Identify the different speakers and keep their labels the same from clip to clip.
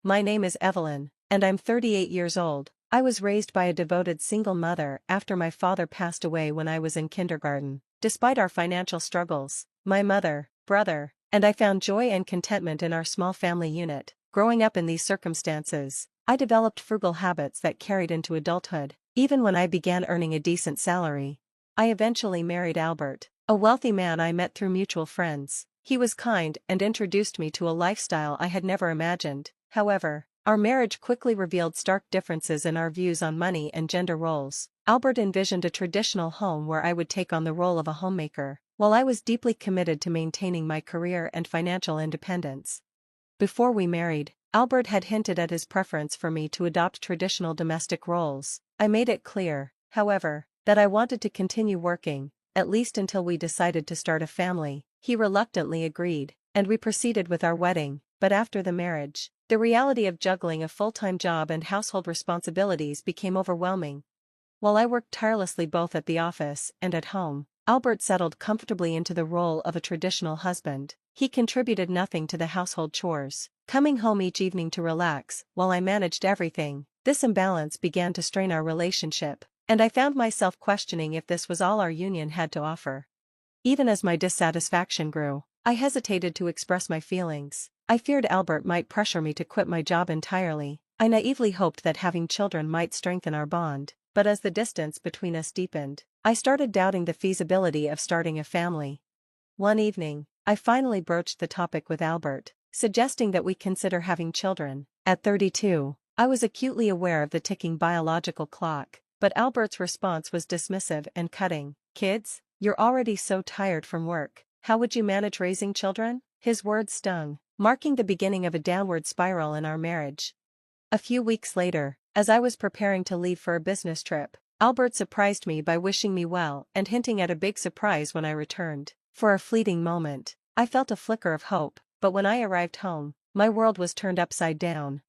Speaker 1: My name is Evelyn, and I'm 38 years old. I was raised by a devoted single mother after my father passed away when I was in kindergarten. Despite our financial struggles, my mother, brother, and I found joy and contentment in our small family unit. Growing up in these circumstances, I developed frugal habits that carried into adulthood. Even when I began earning a decent salary, I eventually married Albert, a wealthy man I met through mutual friends. He was kind and introduced me to a lifestyle I had never imagined. However, our marriage quickly revealed stark differences in our views on money and gender roles. Albert envisioned a traditional home where I would take on the role of a homemaker, while I was deeply committed to maintaining my career and financial independence. Before we married, Albert had hinted at his preference for me to adopt traditional domestic roles. I made it clear, however, that I wanted to continue working, at least until we decided to start a family. He reluctantly agreed, and we proceeded with our wedding. But after the marriage, the reality of juggling a full-time job and household responsibilities became overwhelming. While I worked tirelessly both at the office and at home, Albert settled comfortably into the role of a traditional husband. He contributed nothing to the household chores, coming home each evening to relax while I managed everything. This imbalance began to strain our relationship, and I found myself questioning if this was all our union had to offer. Even as my dissatisfaction grew, I hesitated to express my feelings. I feared Albert might pressure me to quit my job entirely. I naively hoped that having children might strengthen our bond, but as the distance between us deepened, I started doubting the feasibility of starting a family. One evening, I finally broached the topic with Albert, suggesting that we consider having children. At 32, I was acutely aware of the ticking biological clock, but Albert's response was dismissive and cutting. "Kids? You're already so tired from work. How would you manage raising children?" His words stung, marking the beginning of a downward spiral in our marriage. A few weeks later, as I was preparing to leave for a business trip, Albert surprised me by wishing me well and hinting at a big surprise when I returned. For a fleeting moment, I felt a flicker of hope, but when I arrived home, my world was turned upside down.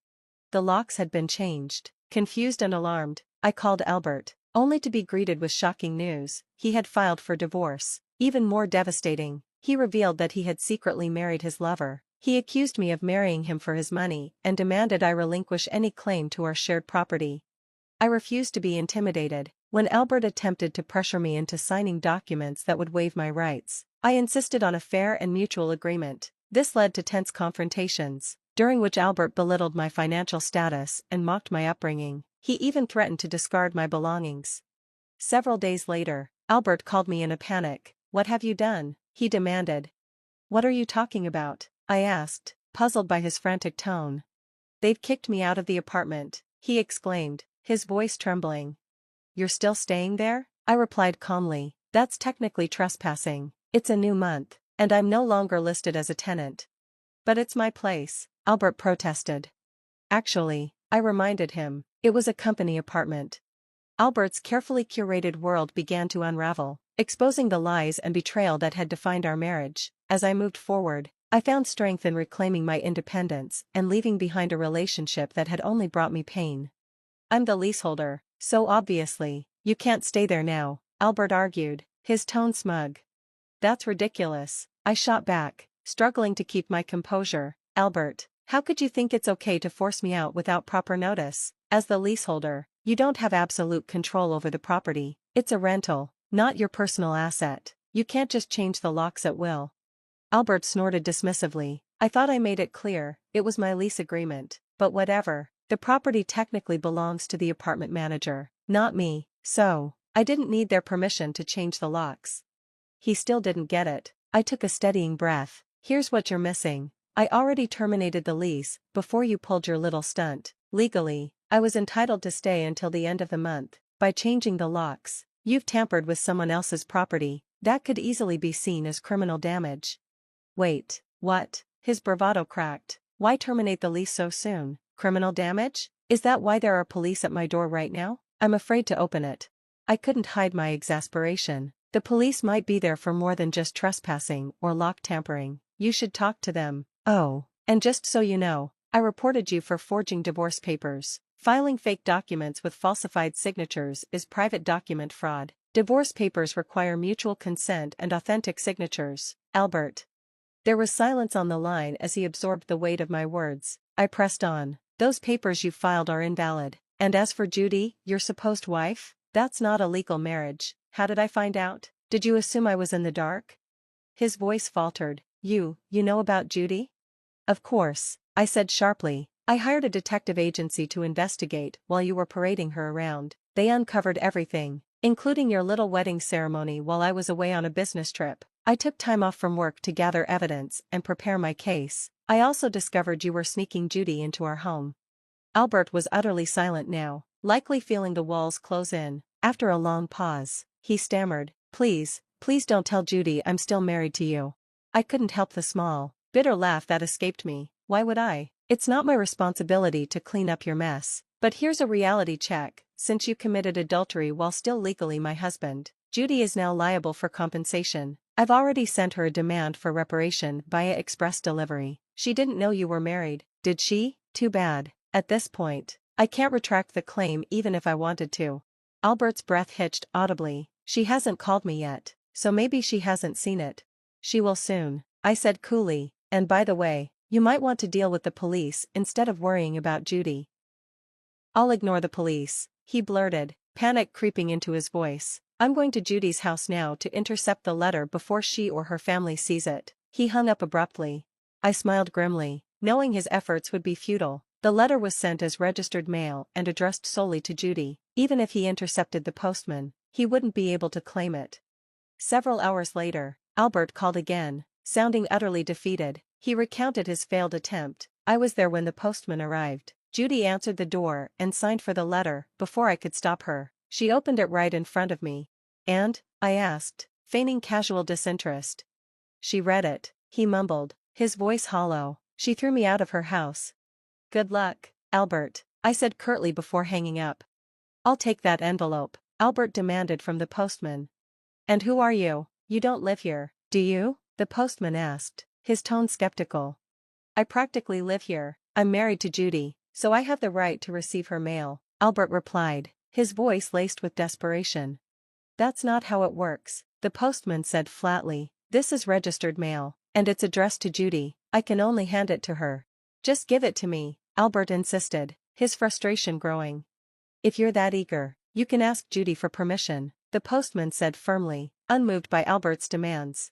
Speaker 1: The locks had been changed. Confused and alarmed, I called Albert, only to be greeted with shocking news. He had filed for divorce. Even more devastating, he revealed that he had secretly married his lover. He accused me of marrying him for his money and demanded I relinquish any claim to our shared property. I refused to be intimidated. When Albert attempted to pressure me into signing documents that would waive my rights, I insisted on a fair and mutual agreement. This led to tense confrontations, during which Albert belittled my financial status and mocked my upbringing. He even threatened to discard my belongings. Several days later, Albert called me in a panic. "What have you done?" he demanded. "What are you talking about?" I asked, puzzled by his frantic tone. "They've kicked me out of the apartment," he exclaimed, his voice trembling. "You're still staying there?" I replied calmly. "That's technically trespassing. It's a new month, and I'm no longer listed as a tenant." "But it's my place," Albert protested. "Actually," I reminded him, "it was a company apartment." Albert's carefully curated world began to unravel, exposing the lies and betrayal that had defined our marriage. As I moved forward, I found strength in reclaiming my independence and leaving behind a relationship that had only brought me pain. "I'm the leaseholder, so obviously, you can't stay there now," Albert argued, his tone smug. "That's ridiculous," I shot back, struggling to keep my composure. "Albert, how could you think it's okay to force me out without proper notice? As the leaseholder, you don't have absolute control over the property. It's a rental, not your personal asset. You can't just change the locks at will." Albert snorted dismissively. "I thought I made it clear, it was my lease agreement, but whatever. The property technically belongs to the apartment manager, not me, so I didn't need their permission to change the locks." He still didn't get it. I took a steadying breath. "Here's what you're missing. I already terminated the lease before you pulled your little stunt. Legally, I was entitled to stay until the end of the month. By changing the locks, you've tampered with someone else's property. That could easily be seen as criminal damage." "Wait, what?" His bravado cracked. "Why terminate the lease so soon? Criminal damage? Is that why there are police at my door right now? I'm afraid to open it." I couldn't hide my exasperation. The police might be there for more than just trespassing or lock tampering. "You should talk to them. Oh, and just so you know, I reported you for forging divorce papers. Filing fake documents with falsified signatures is private document fraud. Divorce papers require mutual consent and authentic signatures." "Albert." There was silence on the line as he absorbed the weight of my words. I pressed on. Those papers you filed are invalid. And as for Judy, your supposed wife, that's not a legal marriage. How did I find out? Did you assume I was in the dark?" His voice faltered. You know about Judy?" "Of course," I said sharply. "I hired a detective agency to investigate while you were parading her around. They uncovered everything, including your little wedding ceremony while I was away on a business trip. I took time off from work to gather evidence and prepare my case. I also discovered you were sneaking Judy into our home." Albert was utterly silent now, likely feeling the walls close in. After a long pause, he stammered, Please don't tell Judy I'm still married to you." I couldn't help the small, bitter laugh that escaped me. Why would I? It's not my responsibility to clean up your mess. But here's a reality check. Since you committed adultery while still legally my husband, Judy is now liable for compensation. I've already sent her a demand for reparation via express delivery. She didn't know you were married, did she? Too bad. At this point, I can't retract the claim even if I wanted to. Albert's breath hitched audibly. She hasn't called me yet, so maybe she hasn't seen it. She will soon, I said coolly, and by the way, you might want to deal with the police instead of worrying about Judy. I'll ignore the police, he blurted, panic creeping into his voice. I'm going to Judy's house now to intercept the letter before she or her family sees it. He hung up abruptly. I smiled grimly, knowing his efforts would be futile. The letter was sent as registered mail and addressed solely to Judy. Even if he intercepted the postman, he wouldn't be able to claim it. Several hours later, Albert called again, sounding utterly defeated. He recounted his failed attempt. I was there when the postman arrived. Judy answered the door and signed for the letter before I could stop her. She opened it right in front of me. And? I asked, feigning casual disinterest. She read it, he mumbled, his voice hollow. She threw me out of her house. Good luck, Albert, I said curtly before hanging up. I'll take that envelope, Albert demanded from the postman. And who are you? You don't live here, do you? The postman asked, his tone skeptical. I practically live here. I'm married to Judy, so I have the right to receive her mail, Albert replied, his voice laced with desperation. That's not how it works, the postman said flatly. This is registered mail, and it's addressed to Judy. I can only hand it to her. Just give it to me, Albert insisted, his frustration growing. If you're that eager, you can ask Judy for permission, the postman said firmly, unmoved by Albert's demands.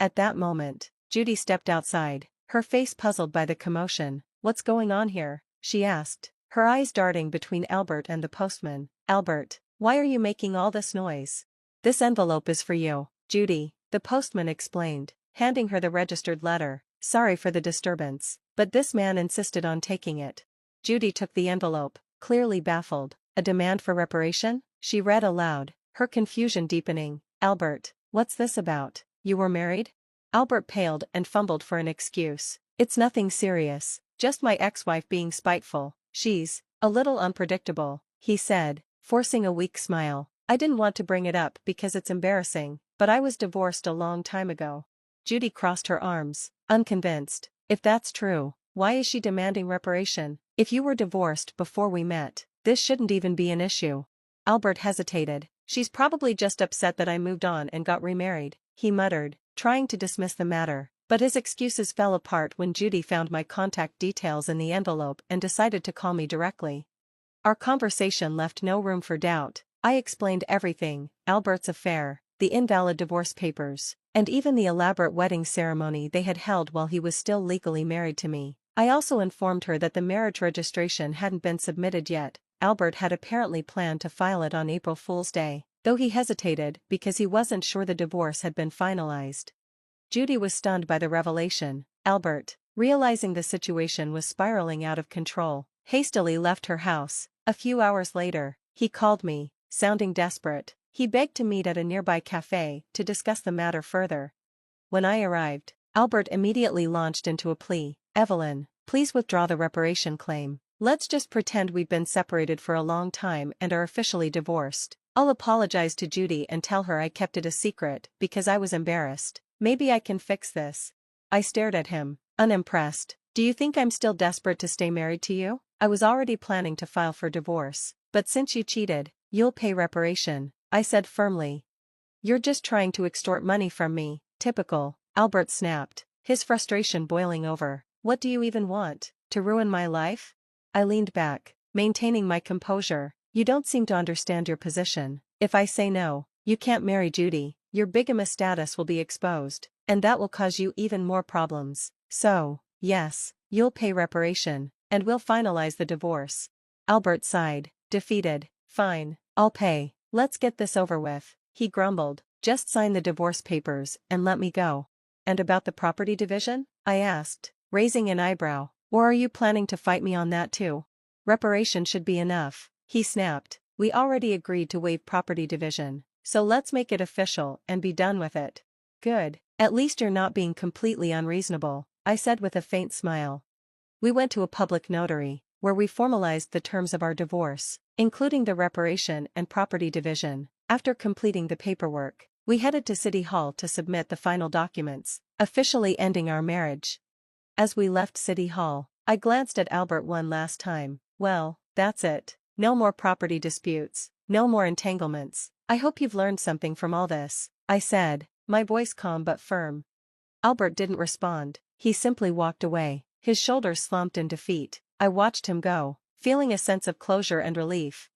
Speaker 1: At that moment, Judy stepped outside, her face puzzled by the commotion. What's going on here? She asked, her eyes darting between Albert and the postman. Albert, why are you making all this noise? This envelope is for you, Judy, the postman explained, handing her the registered letter. Sorry for the disturbance, but this man insisted on taking it. Judy took the envelope, clearly baffled. A demand for reparation? She read aloud, her confusion deepening. Albert, what's this about? You were married? Albert paled and fumbled for an excuse. It's nothing serious, just my ex-wife being spiteful. She's a little unpredictable, he said, forcing a weak smile. I didn't want to bring it up because it's embarrassing, but I was divorced a long time ago. Judy crossed her arms, unconvinced. If that's true, why is she demanding reparation? If you were divorced before we met, this shouldn't even be an issue. Albert hesitated. She's probably just upset that I moved on and got remarried, he muttered, trying to dismiss the matter. But his excuses fell apart when Judy found my contact details in the envelope and decided to call me directly. Our conversation left no room for doubt. I explained everything, Albert's affair, the invalid divorce papers, and even the elaborate wedding ceremony they had held while he was still legally married to me. I also informed her that the marriage registration hadn't been submitted yet. Albert had apparently planned to file it on April Fool's Day, though he hesitated because he wasn't sure the divorce had been finalized. Judy was stunned by the revelation. Albert, realizing the situation was spiraling out of control, hastily left her house. A few hours later, he called me, sounding desperate. He begged to meet at a nearby cafe to discuss the matter further. When I arrived, Albert immediately launched into a plea. Evelyn, please withdraw the reparation claim. Let's just pretend we've been separated for a long time and are officially divorced. I'll apologize to Judy and tell her I kept it a secret because I was embarrassed. Maybe I can fix this. I stared at him, unimpressed. Do you think I'm still desperate to stay married to you? I was already planning to file for divorce, but since you cheated, you'll pay reparation, I said firmly. You're just trying to extort money from me. Typical, Albert snapped, his frustration boiling over. What do you even want? To ruin my life? I leaned back, maintaining my composure. You don't seem to understand your position. If I say no, you can't marry Judy, your bigamous status will be exposed, and that will cause you even more problems. So, yes, you'll pay reparation, and we'll finalize the divorce. Albert sighed, defeated. Fine, I'll pay. Let's get this over with, he grumbled. Just sign the divorce papers and let me go. And about the property division? I asked, raising an eyebrow. Or are you planning to fight me on that too? Reparation should be enough, he snapped. We already agreed to waive property division, so let's make it official and be done with it. Good, at least you're not being completely unreasonable, I said with a faint smile. We went to a public notary, where we formalized the terms of our divorce, including the reparation and property division. After completing the paperwork, we headed to City Hall to submit the final documents, officially ending our marriage. As we left City Hall, I glanced at Albert one last time. Well, that's it. No more property disputes, no more entanglements. I hope you've learned something from all this, I said, my voice calm but firm. Albert didn't respond, he simply walked away, his shoulders slumped in defeat. I watched him go, feeling a sense of closure and relief.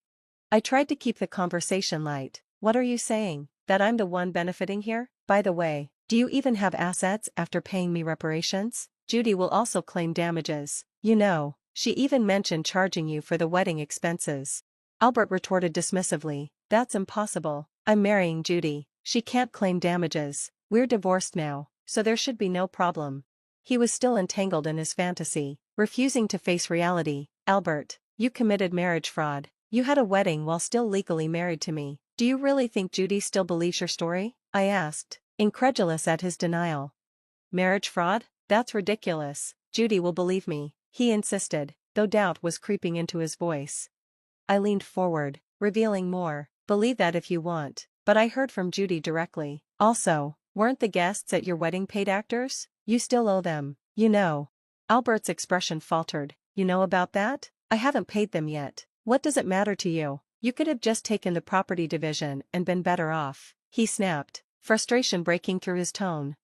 Speaker 1: I tried to keep the conversation light. What are you saying, that I'm the one benefiting here? By the way, do you even have assets after paying me reparations? Judy will also claim damages. You know, she even mentioned charging you for the wedding expenses. Albert retorted dismissively, that's impossible. I'm marrying Judy. She can't claim damages. We're divorced now, so there should be no problem. He was still entangled in his fantasy, refusing to face reality. Albert, you committed marriage fraud. You had a wedding while still legally married to me. Do you really think Judy still believes your story? I asked, incredulous at his denial. Marriage fraud? That's ridiculous. Judy will believe me, he insisted, though doubt was creeping into his voice. I leaned forward, revealing more. Believe that if you want, but I heard from Judy directly. Also, weren't the guests at your wedding paid actors? You still owe them, you know. Albert's expression faltered. You know about that? I haven't paid them yet. What does it matter to you? You could have just taken the property division and been better off, he snapped, frustration breaking through his tone.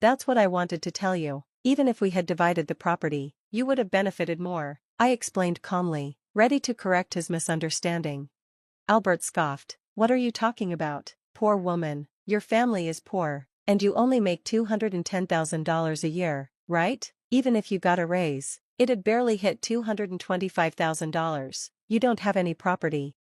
Speaker 1: That's what I wanted to tell you. Even if we had divided the property, you would have benefited more, I explained calmly, ready to correct his misunderstanding. Albert scoffed. What are you talking about? Poor woman, your family is poor, and you only make $210,000 a year, right? Even if you got a raise, it'd barely hit $225,000. You don't have any property.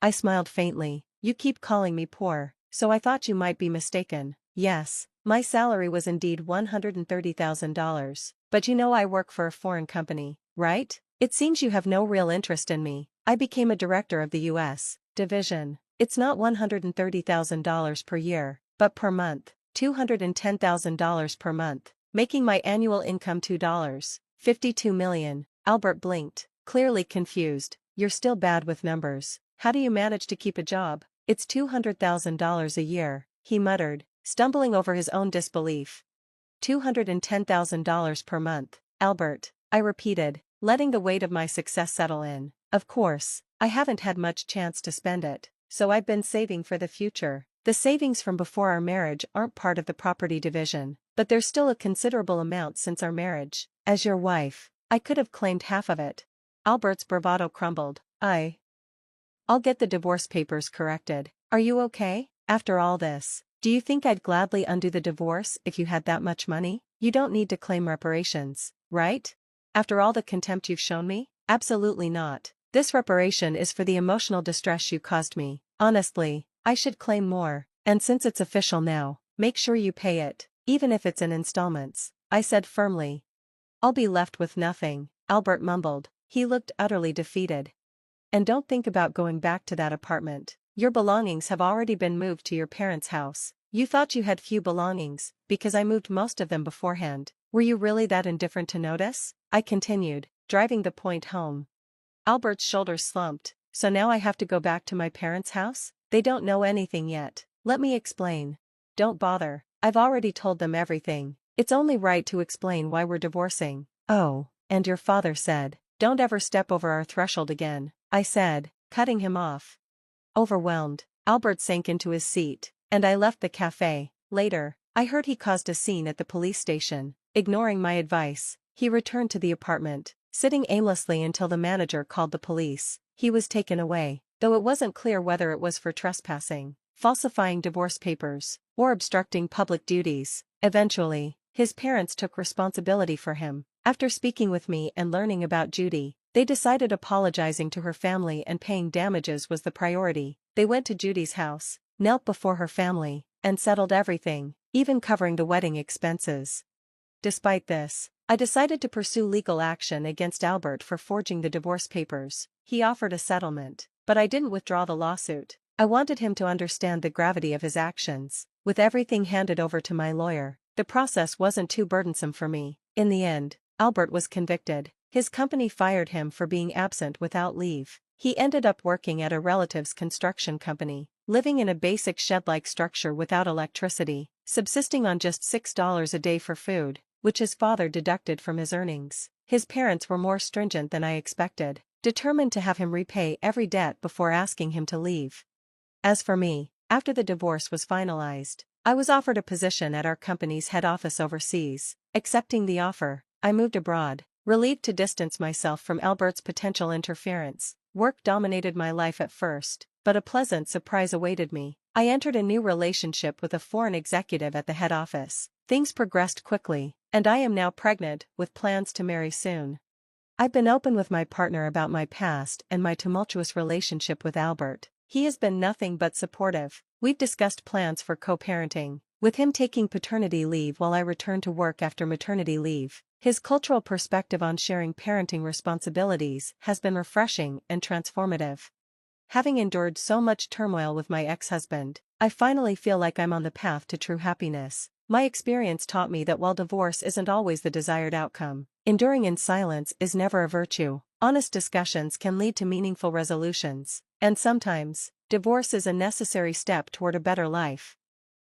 Speaker 1: I smiled faintly. You keep calling me poor, so I thought you might be mistaken. Yes, my salary was indeed $130,000, but you know I work for a foreign company, right? It seems you have no real interest in me. I became a director of the U.S. division. It's not $130,000 per year, but per month, $210,000 per month, making my annual income $52 million. Albert blinked, clearly confused. You're still bad with numbers. How do you manage to keep a job? It's $200,000 a year, he muttered, stumbling over his own disbelief. $210,000 per month, Albert, I repeated, letting the weight of my success settle in. Of course, I haven't had much chance to spend it, so I've been saving for the future. The savings from before our marriage aren't part of the property division, but there's still a considerable amount since our marriage. As your wife, I could have claimed half of it. Albert's bravado crumbled. I'll get the divorce papers corrected. Are you okay? After all this, do you think I'd gladly undo the divorce if you had that much money? You don't need to claim reparations, right? After all the contempt you've shown me? Absolutely not. This reparation is for the emotional distress you caused me. Honestly, I should claim more, and since it's official now, make sure you pay it, even if it's in installments, I said firmly. I'll be left with nothing, Albert mumbled. He looked utterly defeated. And don't think about going back to that apartment. Your belongings have already been moved to your parents' house. You thought you had few belongings, because I moved most of them beforehand. Were you really that indifferent to notice? I continued, driving the point home. Albert's shoulders slumped. So now I have to go back to my parents' house? They don't know anything yet. Let me explain. Don't bother. I've already told them everything. It's only right to explain why we're divorcing. Oh, and your father said, don't ever step over our threshold again, I said, cutting him off. Overwhelmed, Albert sank into his seat, and I left the cafe. Later, I heard he caused a scene at the police station. Ignoring my advice, he returned to the apartment, sitting aimlessly until the manager called the police. He was taken away, though it wasn't clear whether it was for trespassing, falsifying divorce papers, or obstructing public duties. Eventually, his parents took responsibility for him. After speaking with me and learning about Judy, they decided apologizing to her family and paying damages was the priority. They went to Judy's house, knelt before her family, and settled everything, even covering the wedding expenses. Despite this, I decided to pursue legal action against Albert for forging the divorce papers. He offered a settlement, but I didn't withdraw the lawsuit. I wanted him to understand the gravity of his actions. With everything handed over to my lawyer, the process wasn't too burdensome for me. In the end, Albert was convicted. His company fired him for being absent without leave. He ended up working at a relative's construction company, living in a basic shed-like structure without electricity, subsisting on just $6 a day for food, which his father deducted from his earnings. His parents were more stringent than I expected, determined to have him repay every debt before asking him to leave. As for me, after the divorce was finalized, I was offered a position at our company's head office overseas. Accepting the offer, I moved abroad, relieved to distance myself from Albert's potential interference. Work dominated my life at first, but a pleasant surprise awaited me. I entered a new relationship with a foreign executive at the head office. Things progressed quickly, and I am now pregnant, with plans to marry soon. I've been open with my partner about my past and my tumultuous relationship with Albert. He has been nothing but supportive. We've discussed plans for co-parenting, with him taking paternity leave while I return to work after maternity leave. His cultural perspective on sharing parenting responsibilities has been refreshing and transformative. Having endured so much turmoil with my ex-husband, I finally feel like I'm on the path to true happiness. My experience taught me that while divorce isn't always the desired outcome, enduring in silence is never a virtue. Honest discussions can lead to meaningful resolutions, and sometimes, divorce is a necessary step toward a better life.